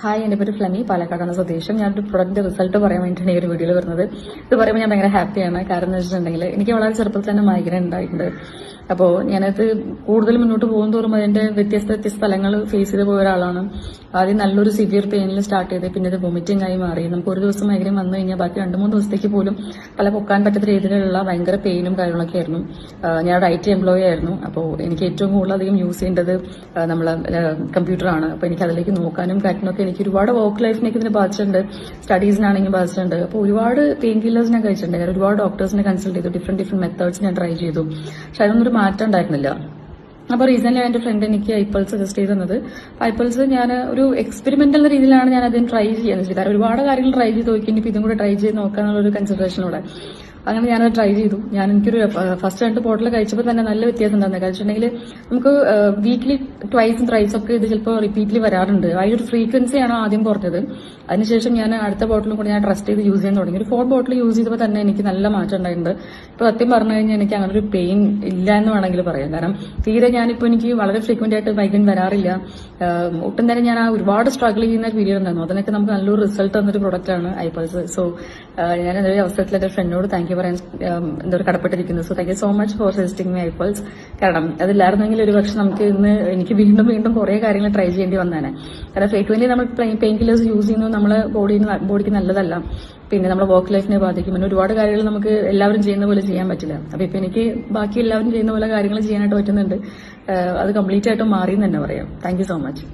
Hi, എൻ്റെ പേര് ഫ്ലമി, പാലക്കാടാണ് സ്വദേശം. ഞാനൊരു പ്രൊഡക്റ്റിന്റെ റിസൾട്ട് പറയാൻ വേണ്ടിയിട്ടാണ് ഈ ഒരു വീഡിയോയിൽ വരുന്നത്. ഇത് പറയുമ്പോൾ ഞാൻ ഭയങ്കര ഹാപ്പിയാണ്. കാരണം എന്ന് വെച്ചിട്ടുണ്ടെങ്കിൽ എനിക്ക് വളരെ ചെറുപ്പത്തിൽ തന്നെ മൈഗ്രൈൻ ഉണ്ടായിട്ടുണ്ട്. അപ്പോൾ ഞാനത് കൂടുതൽ മുന്നോട്ട് പോകുന്തോറും അതിന്റെ വ്യത്യസ്ത സ്ഥലങ്ങൾ ഫേസ് ചെയ്ത് പോയ ഒരാളാണ്. ആദ്യം നല്ലൊരു സിവിയർ പെയിനിൽ സ്റ്റാർട്ട് ചെയ്ത് പിന്നെ ഇത് വൊമിറ്റിംഗ് ആയി മാറി. നമുക്ക് ഒരു ദിവസം മൈഗ്രൈൻ വന്നു കഴിഞ്ഞാൽ ബാക്കി 2-3 ദിവസത്തേക്ക് പോലും പൊക്കാൻ പറ്റാത്ത രീതിയിലുള്ള ഭയങ്കര പെയിനും കാര്യങ്ങളൊക്കെ ആയിരുന്നു. ഞാൻ IT എംപ്ലോയി ആയിരുന്നു. അപ്പോൾ എനിക്ക് ഏറ്റവും കൂടുതലധികം യൂസ് ചെയ്യേണ്ടത് നമ്മളെ കമ്പ്യൂട്ടറാണ്. അപ്പോൾ എനിക്ക് അതിലേക്ക് നോക്കാനും കാര്യങ്ങളൊക്കെ എനിക്ക് ഒരുപാട് വർക്ക് ലൈഫിനേക്ക് ഇതിന് ബാധിച്ചിട്ടുണ്ട്, സ്റ്റഡീസിനാണെങ്കിൽ ബാധിച്ചിട്ടുണ്ട്. അപ്പോൾ ഒരുപാട് പെയിൻ കില്ലേഴ്സ് ഞാൻ കഴിച്ചിട്ടുണ്ട്. ഞാൻ ഒരുപാട് ഡോക്ടേഴ്സിനെ കൺസൾട്ട് ചെയ്തു, ഡിഫറെന്റ് മെത്തേഡ്സ് ഞാൻ ട്രൈ ചെയ്തു. പക്ഷെ അതൊന്നും മാറ്റം ഉണ്ടായിരുന്നില്ല. അപ്പോൾ റീസെന്റ് എന്റെ ഫ്രണ്ട് എനിക്ക് ഐപ്പൾസ് സജസ്റ്റ് ചെയ്ത് തന്നത്. ഐപ്പൾസ് ഞാൻ ഒരു എക്സ്പെരിമെന്റൽ എന്ന രീതിയിലാണ് ഞാൻ അതിന് ട്രൈ ചെയ്യുന്നത്. കാരണം ഒരുപാട് കാര്യങ്ങൾ ട്രൈ ചെയ്ത് നോക്കി, ഇനിയിപ്പോൾ ഇതും കൂടെ ട്രൈ ചെയ്ത് നോക്കാന്നുള്ളൊരു കൺസിഡറേഷനോടെ അങ്ങനെ ഞാനത് ട്രൈ ചെയ്തു. എനിക്കൊരു ഫസ്റ്റ് 2 ബോട്ടിൽ കഴിച്ചപ്പോൾ തന്നെ നല്ല വ്യത്യാസം ഉണ്ടായിരുന്നു. കഴിച്ചിട്ടുണ്ടെങ്കിൽ നമുക്ക് വീക്ക്ലി ട്വൈസും ത്രൈസും ഒക്കെ ഇത് ചിലപ്പോൾ റിപ്പീറ്റ്ലി വരാറുണ്ട്. അതിനൊരു ഫ്രീക്വൻസിയാണ് ആദ്യം കുറഞ്ഞത്. അതിനുശേഷം ഞാൻ അടുത്ത ബോട്ടിലും കൂടി ഞാൻ ട്രസ്റ്റ് ചെയ്ത് യൂസ് ചെയ്യാൻ തുടങ്ങി. ഒരു 4 ബോട്ടിൽ യൂസ് ചെയ്തപ്പോൾ തന്നെ എനിക്ക് നല്ല മാറ്റം ഉണ്ടായിട്ടുണ്ട്. ഇപ്പോൾ സത്യം പറഞ്ഞു കഴിഞ്ഞാൽ എനിക്ക് അങ്ങനെ ഒരു പെയിൻ ഇല്ല എന്ന് വേണമെങ്കിൽ പറയാം. കാരണം തീരെ ഞാനിപ്പോൾ എനിക്ക് വളരെ ഫ്രീക്വന്റ് ആയിട്ട് മൈഗ്രൈൻ വരാറില്ല. ഒട്ടും തന്നെ ഞാൻ ഒരുപാട് സ്ട്രഗിൾ ചെയ്യുന്ന ഒരു പീരീഡ് ഉണ്ടായിരുന്നു. അതിനൊക്കെ നമുക്ക് നല്ലൊരു റിസൾട്ട് തന്നൊരു പ്രൊഡക്റ്റാണ് ഐപ്പൾസ്. സോ ഞാൻ ഒരു അവസരത്തിൽ എന്റെ ഫ്രണ്ടിനോട് താങ്ക് യു പറയാൻ കടപ്പെട്ടിരിക്കുന്നു. So thank you so much for suggesting my ഐപ്പൾസ്. കാരണം അതില്ലായിരുന്നെങ്കിൽ ഒരു പക്ഷെ നമുക്ക് ഇന്ന് എനിക്ക് വീണ്ടും കുറെ കാര്യങ്ങൾ ട്രൈ ചെയ്യേണ്ടി വന്നേനെ. കാരണം ഫ്രീക്വന്റ്ലി നമ്മൾ പെയിൻ കില്ലേഴ്സ് യൂസ് ചെയ്യുന്നത് നമ്മളെ ബോഡിക്ക് നല്ലതല്ല. പിന്നെ നമ്മുടെ വർക്ക് ലൈഫിനെ ബാധിക്കും. പിന്നെ ഒരുപാട് കാര്യങ്ങൾ നമുക്ക് എല്ലാവരും ചെയ്യുന്ന പോലെ ചെയ്യാൻ പറ്റില്ല. അപ്പൊ ഇപ്പൊ എനിക്ക് ബാക്കി എല്ലാവരും ചെയ്യുന്ന പോലെ കാര്യങ്ങൾ ചെയ്യാനായിട്ട് പറ്റുന്നുണ്ട്. അത് കംപ്ലീറ്റ് ആയിട്ട് മാറി എന്ന് തന്നെ പറയാം. Thank you so much.